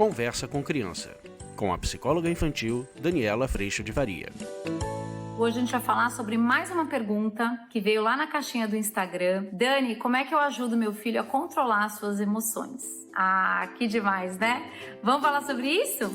Conversa com Criança, com a psicóloga infantil Daniela Freixo de Varia. Hoje a gente vai falar sobre mais uma pergunta que veio lá na caixinha do Instagram. Dani, como é que eu ajudo meu filho a controlar as suas emoções? Ah, que demais, né? Vamos falar sobre isso?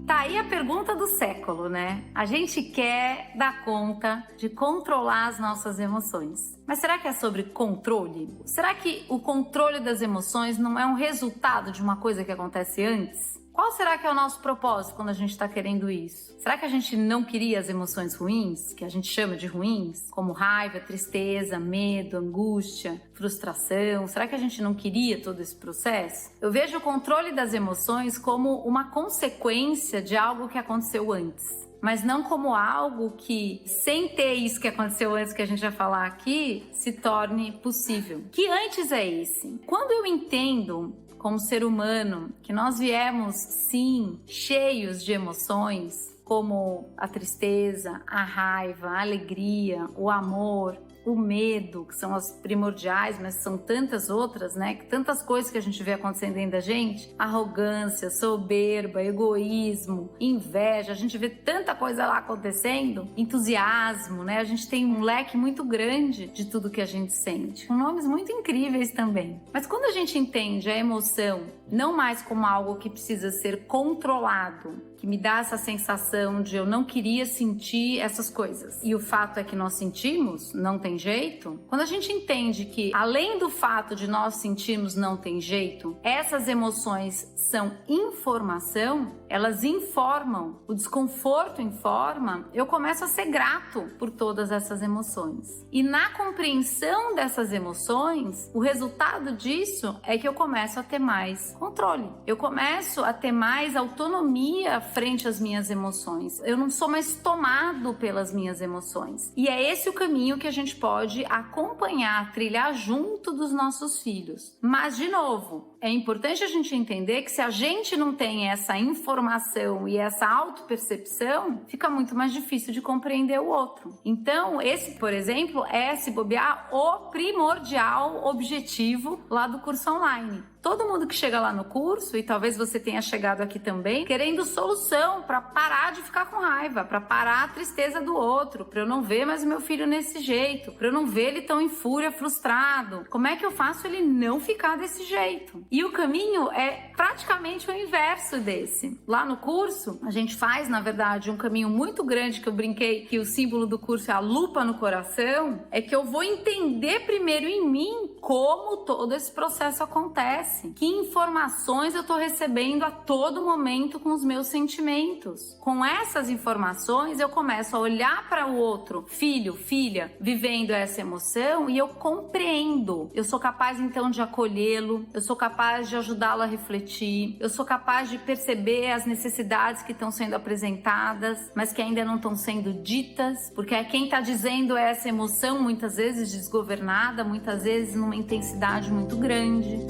Tá aí a pergunta do século, né? A gente quer dar conta de controlar as nossas emoções. Mas será que é sobre controle? Será que o controle das emoções não é um resultado de uma coisa que acontece antes? Qual será que é o nosso propósito quando a gente está querendo isso? Será que a gente não queria as emoções ruins, que a gente chama de ruins, como raiva, tristeza, medo, angústia, frustração? Será que a gente não queria todo esse processo? Eu vejo o controle das emoções como uma consequência de algo que aconteceu antes. Mas não como algo que, sem ter isso que aconteceu antes, que a gente vai falar aqui, se torne possível. Que antes é esse? Quando eu entendo, como ser humano, que nós viemos, sim, cheios de emoções, como a tristeza, a raiva, a alegria, o amor, o medo, que são as primordiais, mas são tantas outras, né? Tantas coisas que a gente vê acontecendo dentro da gente. Arrogância, soberba, egoísmo, inveja, a gente vê tanta coisa lá acontecendo. Entusiasmo, né? A gente tem um leque muito grande de tudo que a gente sente. Com nomes muito incríveis também. Mas quando a gente entende a emoção não mais como algo que precisa ser controlado, que me dá essa sensação de eu não queria sentir essas coisas, e o fato é que nós sentimos, não tem jeito. Quando a gente entende que, além do fato de nós sentirmos não tem jeito, essas emoções são informação, elas informam, o desconforto informa, eu começo a ser grato por todas essas emoções. E na compreensão dessas emoções, o resultado disso é que eu começo a ter mais controle. Eu começo a ter mais autonomia frente às minhas emoções. Eu não sou mais tomado pelas minhas emoções. E é esse o caminho que a gente pode acompanhar, trilhar junto dos nossos filhos. Mas, de novo, é importante a gente entender que se a gente não tem essa informação e essa autopercepção, fica muito mais difícil de compreender o outro. Então, esse, por exemplo, é, se bobear, o primordial objetivo lá do curso online. Todo mundo que chega lá no curso, e talvez você tenha chegado aqui também, querendo solução para parar de ficar com raiva, para parar a tristeza do outro, para eu não ver mais o meu filho nesse jeito, para eu não ver ele tão em fúria, frustrado. Como é que eu faço ele não ficar desse jeito? E o caminho é praticamente o inverso desse. Lá no curso, a gente faz, na verdade, um caminho muito grande, que eu brinquei que o símbolo do curso é a lupa no coração, é que eu vou entender primeiro em mim como todo esse processo acontece. Que informações eu estou recebendo a todo momento com os meus sentimentos. Com essas informações, eu começo a olhar para o outro, filho, filha, vivendo essa emoção, e eu compreendo. Eu sou capaz, então, de acolhê-lo, eu sou capaz de ajudá-lo a refletir, eu sou capaz de perceber as necessidades que estão sendo apresentadas, mas que ainda não estão sendo ditas, porque é quem está dizendo essa emoção, muitas vezes desgovernada, muitas vezes numa intensidade muito grande.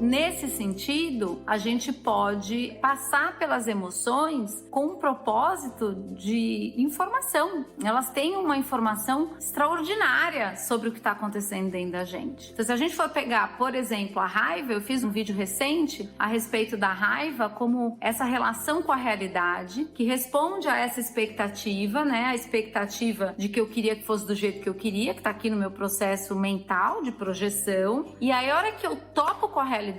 Nesse sentido, a gente pode passar pelas emoções com um propósito de informação. Elas têm uma informação extraordinária sobre o que está acontecendo dentro da gente. Então, se a gente for pegar, por exemplo, a raiva, eu fiz um vídeo recente a respeito da raiva como essa relação com a realidade que responde a essa expectativa, né? A expectativa de que eu queria que fosse do jeito que eu queria, que está aqui no meu processo mental de projeção. E aí, a hora que eu topo com a realidade,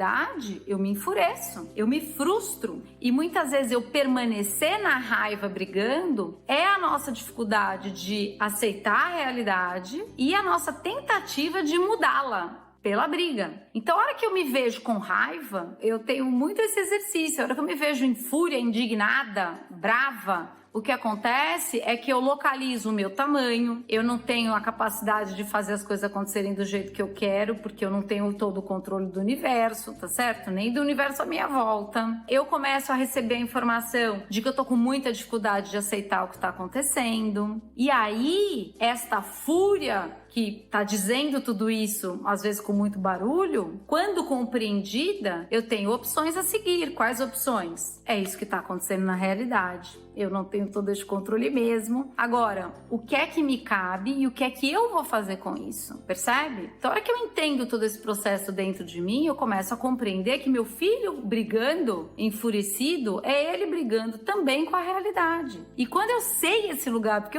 eu me enfureço, eu me frustro, e muitas vezes eu permanecer na raiva brigando é a nossa dificuldade de aceitar a realidade e a nossa tentativa de mudá-la pela briga. Então, a hora que eu me vejo com raiva, eu tenho muito esse exercício. A hora que eu me vejo em fúria, indignada, brava, o que acontece é que eu localizo o meu tamanho, eu não tenho a capacidade de fazer as coisas acontecerem do jeito que eu quero, porque eu não tenho todo o controle do universo, tá certo? Nem do universo à minha volta. Eu começo a receber a informação de que eu tô com muita dificuldade de aceitar o que tá acontecendo. E aí, esta fúria que tá dizendo tudo isso, às vezes com muito barulho, quando compreendida, eu tenho opções a seguir. Quais opções? É isso que tá acontecendo na realidade. Eu não tenho todo esse controle mesmo. Agora, o que é que me cabe e o que é que eu vou fazer com isso? Percebe? Então, a hora que eu entendo todo esse processo dentro de mim, eu começo a compreender que meu filho brigando, enfurecido, é ele brigando também com a realidade. E quando eu sei esse lugar, porque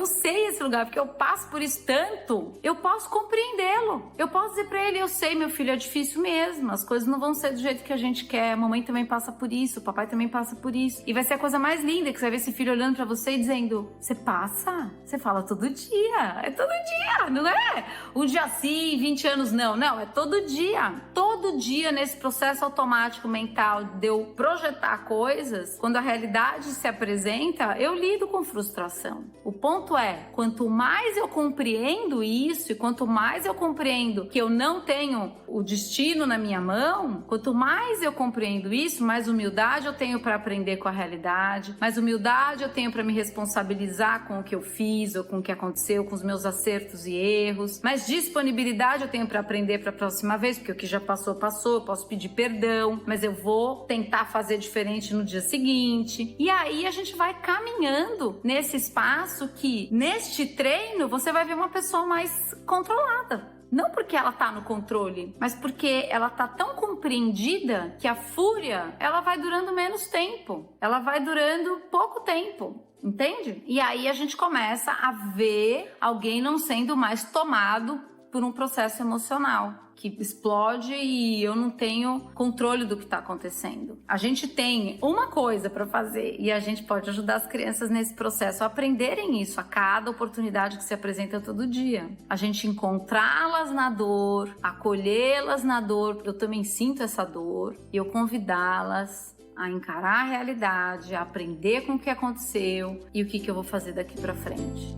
eu passo por isso tanto, eu posso compreendê-lo. Eu posso dizer pra ele, eu sei, meu filho, é difícil mesmo, as coisas não vão ser do jeito que a gente quer, a mamãe também passa por isso, o papai também passa por isso. E vai ser a coisa mais linda, que você vai ver esse filho olhando pra você e dizendo, você passa? Você fala todo dia, é todo dia, não é? Um dia sim, 20 anos não, é todo dia. Todo dia nesse processo automático mental de eu projetar coisas, quando a realidade se apresenta, eu lido com frustração. O ponto é, quanto mais eu compreendo isso e quanto mais eu compreendo que eu não tenho o destino na minha mão, quanto mais eu compreendo isso, mais humildade eu tenho para aprender com a realidade, mais humildade eu tenho para me responsabilizar com o que eu fiz ou com o que aconteceu, com os meus acertos e erros, mais disponibilidade eu tenho para aprender para a próxima vez, porque o que já passou, eu posso pedir perdão, mas eu vou tentar fazer diferente no dia seguinte. E aí a gente vai caminhando nesse espaço que, neste treino, você vai ver uma pessoa mais controlada. Não porque ela tá no controle, mas porque ela tá tão compreendida que a fúria, ela vai durando menos tempo. Ela vai durando pouco tempo. Entende? E aí a gente começa a ver alguém não sendo mais tomado por um processo emocional que explode e eu não tenho controle do que está acontecendo. A gente tem uma coisa para fazer e a gente pode ajudar as crianças nesse processo a aprenderem isso a cada oportunidade que se apresenta todo dia. A gente encontrá-las na dor, acolhê-las na dor, eu também sinto essa dor, e eu convidá-las a encarar a realidade, a aprender com o que aconteceu e o que eu vou fazer daqui para frente.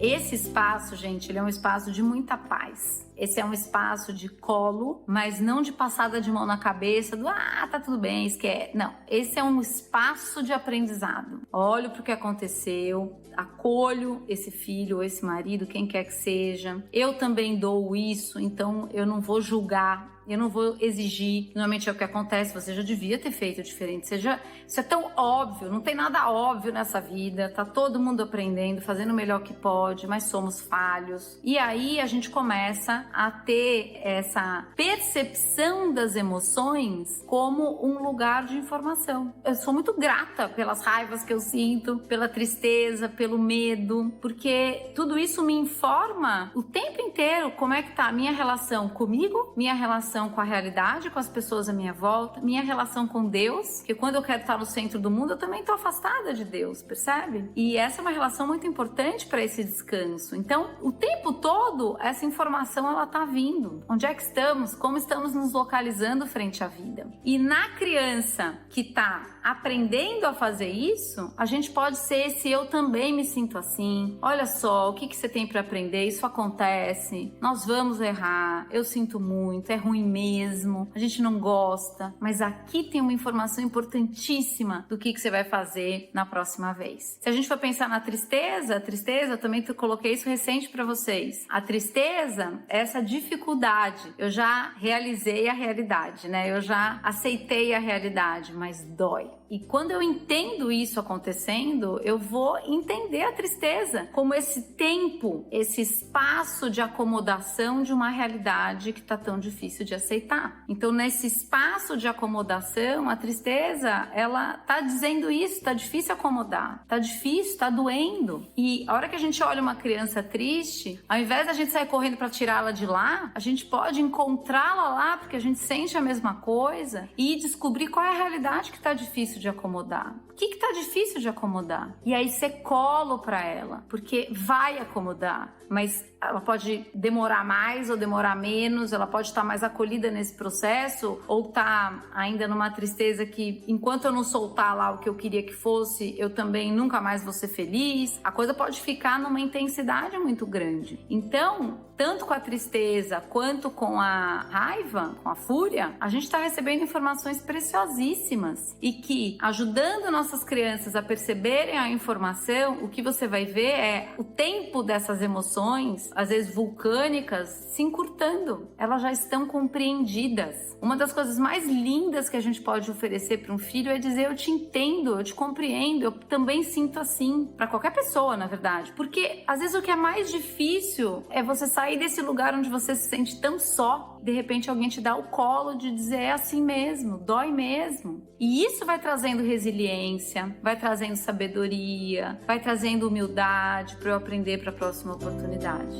Esse espaço, gente, ele é um espaço de muita paz. Esse é um espaço de colo, mas não de passada de mão na cabeça do tá tudo bem, esquece. Não, esse é um espaço de aprendizado. Olho para o que aconteceu, acolho esse filho ou esse marido, quem quer que seja. Eu também dou isso, então eu não vou julgar. Eu não vou exigir, normalmente é o que acontece, você já devia ter feito diferente, isso é tão óbvio, não tem nada óbvio nessa vida, tá todo mundo aprendendo, fazendo o melhor que pode, mas somos falhos. E aí a gente começa a ter essa percepção das emoções como um lugar de informação. Eu sou muito grata pelas raivas que eu sinto, pela tristeza, pelo medo, porque tudo isso me informa o tempo inteiro como é que tá a minha relação comigo, minha relação com a realidade, com as pessoas à minha volta, minha relação com Deus, que quando eu quero estar no centro do mundo, eu também estou afastada de Deus, percebe? E essa é uma relação muito importante para esse descanso. Então, o tempo todo, essa informação, ela tá vindo. Onde é que estamos? Como estamos nos localizando frente à vida? E na criança que tá aprendendo a fazer isso, a gente pode ser esse eu também me sinto assim. Olha só, o que você tem para aprender? Isso acontece. Nós vamos errar. Eu sinto muito. É ruim mesmo. A gente não gosta. Mas aqui tem uma informação importantíssima do que você vai fazer na próxima vez. Se a gente for pensar na tristeza, eu também coloquei isso recente para vocês. A tristeza é essa dificuldade. Eu já realizei a realidade, né? Eu já aceitei a realidade, mas dói. E quando eu entendo isso acontecendo, eu vou entender a tristeza como esse tempo, esse espaço de acomodação de uma realidade que está tão difícil de aceitar. Então, nesse espaço de acomodação, a tristeza, ela tá dizendo isso, tá difícil acomodar, tá difícil, tá doendo. E a hora que a gente olha uma criança triste, ao invés da gente sair correndo para tirá-la de lá, a gente pode encontrá-la lá, porque a gente sente a mesma coisa, e descobrir qual é a realidade que tá difícil de acomodar. O que tá difícil de acomodar? E aí você cola o para ela, porque vai acomodar, mas ela pode demorar mais ou demorar menos, ela pode estar mais acolhida nesse processo ou estar ainda numa tristeza que, enquanto eu não soltar lá o que eu queria que fosse, eu também nunca mais vou ser feliz. A coisa pode ficar numa intensidade muito grande. Então, tanto com a tristeza quanto com a raiva, com a fúria, a gente está recebendo informações preciosíssimas e que, ajudando nossas crianças a perceberem a informação, o que você vai ver é o tempo dessas emoções, às vezes vulcânicas, se encurtando. Elas já estão compreendidas. Uma das coisas mais lindas que a gente pode oferecer para um filho é dizer: eu te entendo, eu te compreendo, eu também sinto assim. Para qualquer pessoa, na verdade. Porque, às vezes, o que é mais difícil é você sair desse lugar onde você se sente tão só. De repente, alguém te dá o colo de dizer: é assim mesmo, dói mesmo. E isso vai trazendo resiliência, vai trazendo sabedoria, vai trazendo humildade para eu aprender para a próxima oportunidade.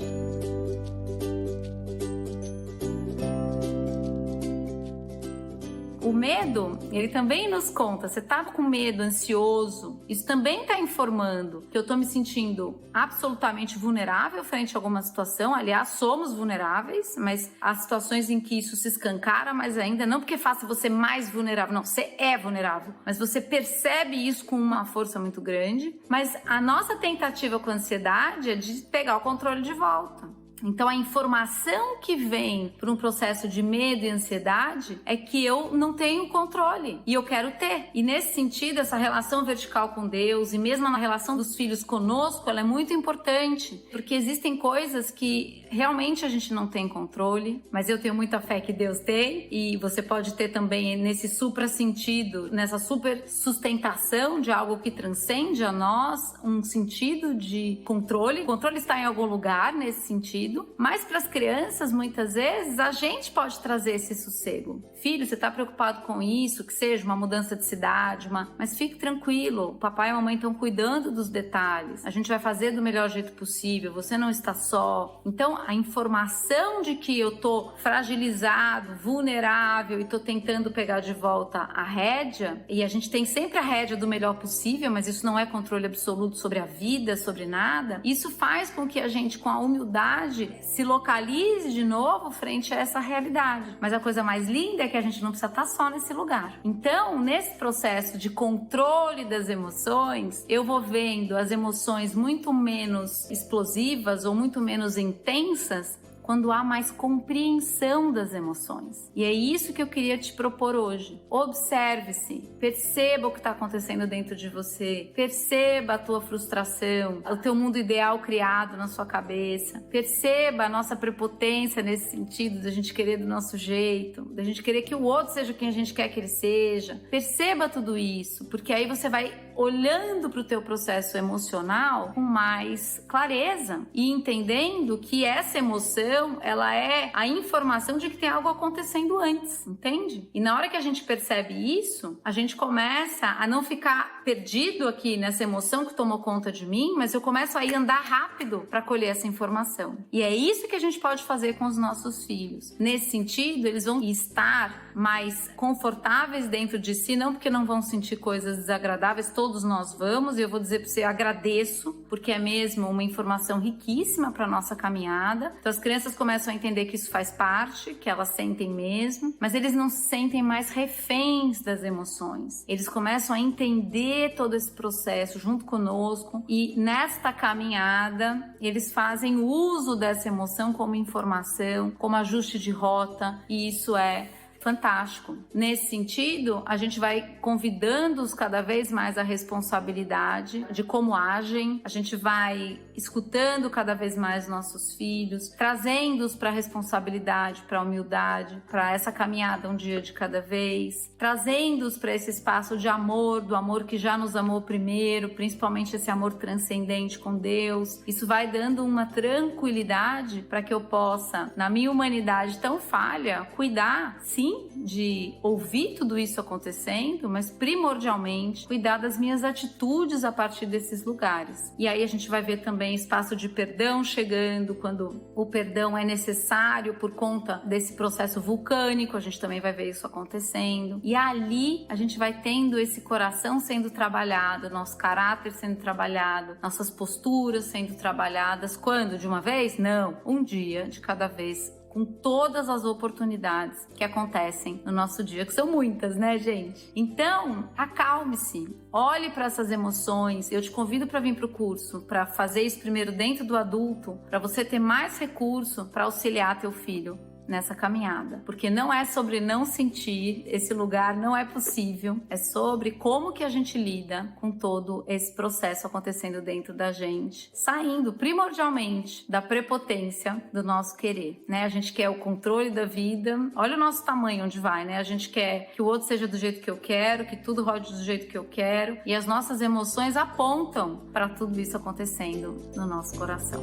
O medo, ele também nos conta, você tá com medo, ansioso, isso também tá informando que eu tô me sentindo absolutamente vulnerável frente a alguma situação. Aliás, somos vulneráveis, mas há situações em que isso se escancara mais ainda, não porque faça você mais vulnerável, não, você é vulnerável, mas você percebe isso com uma força muito grande. Mas a nossa tentativa com a ansiedade é de pegar o controle de volta. Então, a informação que vem por um processo de medo e ansiedade é que eu não tenho controle e eu quero ter. E nesse sentido, essa relação vertical com Deus e mesmo a relação dos filhos conosco, ela é muito importante, porque existem coisas que realmente a gente não tem controle, mas eu tenho muita fé que Deus tem, e você pode ter também nesse supra-sentido, nessa super sustentação de algo que transcende a nós, um sentido de controle. O controle está em algum lugar nesse sentido. Mas para as crianças, muitas vezes, a gente pode trazer esse sossego. Filho, você está preocupado com isso, que seja uma mudança de cidade, mas fique tranquilo, o papai e a mamãe estão cuidando dos detalhes, a gente vai fazer do melhor jeito possível, você não está só. Então, a informação de que eu estou fragilizado, vulnerável e estou tentando pegar de volta a rédea, e a gente tem sempre a rédea do melhor possível, mas isso não é controle absoluto sobre a vida, sobre nada, isso faz com que a gente, com a humildade, se localize de novo frente a essa realidade. Mas a coisa mais linda é que a gente não precisa estar só nesse lugar. Então, nesse processo de controle das emoções, eu vou vendo as emoções muito menos explosivas ou muito menos intensas quando há mais compreensão das emoções. E é isso que eu queria te propor hoje. Observe-se, perceba o que está acontecendo dentro de você, perceba a tua frustração, o teu mundo ideal criado na sua cabeça, perceba a nossa prepotência nesse sentido, da gente querer do nosso jeito, da gente querer que o outro seja quem a gente quer que ele seja. Perceba tudo isso, porque aí você vai olhando para o teu processo emocional com mais clareza e entendendo que essa emoção, ela é a informação de que tem algo acontecendo antes, entende? E na hora que a gente percebe isso, a gente começa a não ficar perdido aqui nessa emoção que tomou conta de mim, mas eu começo a ir andar rápido para colher essa informação. E é isso que a gente pode fazer com os nossos filhos. Nesse sentido, eles vão estar mais confortáveis dentro de si, não porque não vão sentir coisas desagradáveis, todos nós vamos, e eu vou dizer para você, agradeço, porque é mesmo uma informação riquíssima para nossa caminhada. Então as crianças começam a entender que isso faz parte, que elas sentem mesmo, mas eles não se sentem mais reféns das emoções. Eles começam a entender todo esse processo junto conosco, e nesta caminhada eles fazem uso dessa emoção como informação, como ajuste de rota, e isso é fantástico. Nesse sentido, a gente vai convidando-os cada vez mais à responsabilidade de como agem, a gente vai escutando cada vez mais nossos filhos, trazendo-os para a responsabilidade, para a humildade, para essa caminhada um dia de cada vez, trazendo-os para esse espaço de amor, do amor que já nos amou primeiro, principalmente esse amor transcendente com Deus. Isso vai dando uma tranquilidade para que eu possa, na minha humanidade tão falha, cuidar, sim, sim, de ouvir tudo isso acontecendo, mas primordialmente cuidar das minhas atitudes a partir desses lugares. E aí a gente vai ver também espaço de perdão chegando, quando o perdão é necessário por conta desse processo vulcânico, a gente também vai ver isso acontecendo. E ali a gente vai tendo esse coração sendo trabalhado, nosso caráter sendo trabalhado, nossas posturas sendo trabalhadas. Quando? De uma vez? Não. Um dia de cada vez, com todas as oportunidades que acontecem no nosso dia, que são muitas, né, gente? Então, acalme-se, olhe para essas emoções. Eu te convido para vir para o curso, para fazer isso primeiro dentro do adulto, para você ter mais recurso para auxiliar teu filho nessa caminhada, porque não é sobre não sentir, esse lugar não é possível, é sobre como que a gente lida com todo esse processo acontecendo dentro da gente, saindo primordialmente da prepotência do nosso querer, né? A gente quer o controle da vida, olha o nosso tamanho onde vai, né? A gente quer que o outro seja do jeito que eu quero, que tudo rode do jeito que eu quero, e as nossas emoções apontam para tudo isso acontecendo no nosso coração.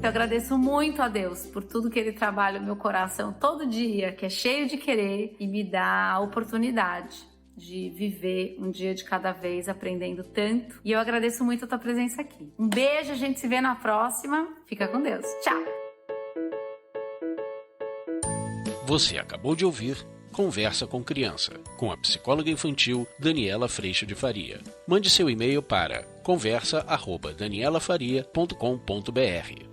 Eu agradeço muito a Deus por tudo que Ele trabalha no meu coração todo dia, que é cheio de querer e me dá a oportunidade de viver um dia de cada vez, aprendendo tanto. E eu agradeço muito a tua presença aqui. Um beijo, a gente se vê na próxima. Fica com Deus. Tchau! Você acabou de ouvir Conversa com Criança, com a psicóloga infantil Daniela Freixo de Faria. Mande seu e-mail para conversa@danielafaria.com.br.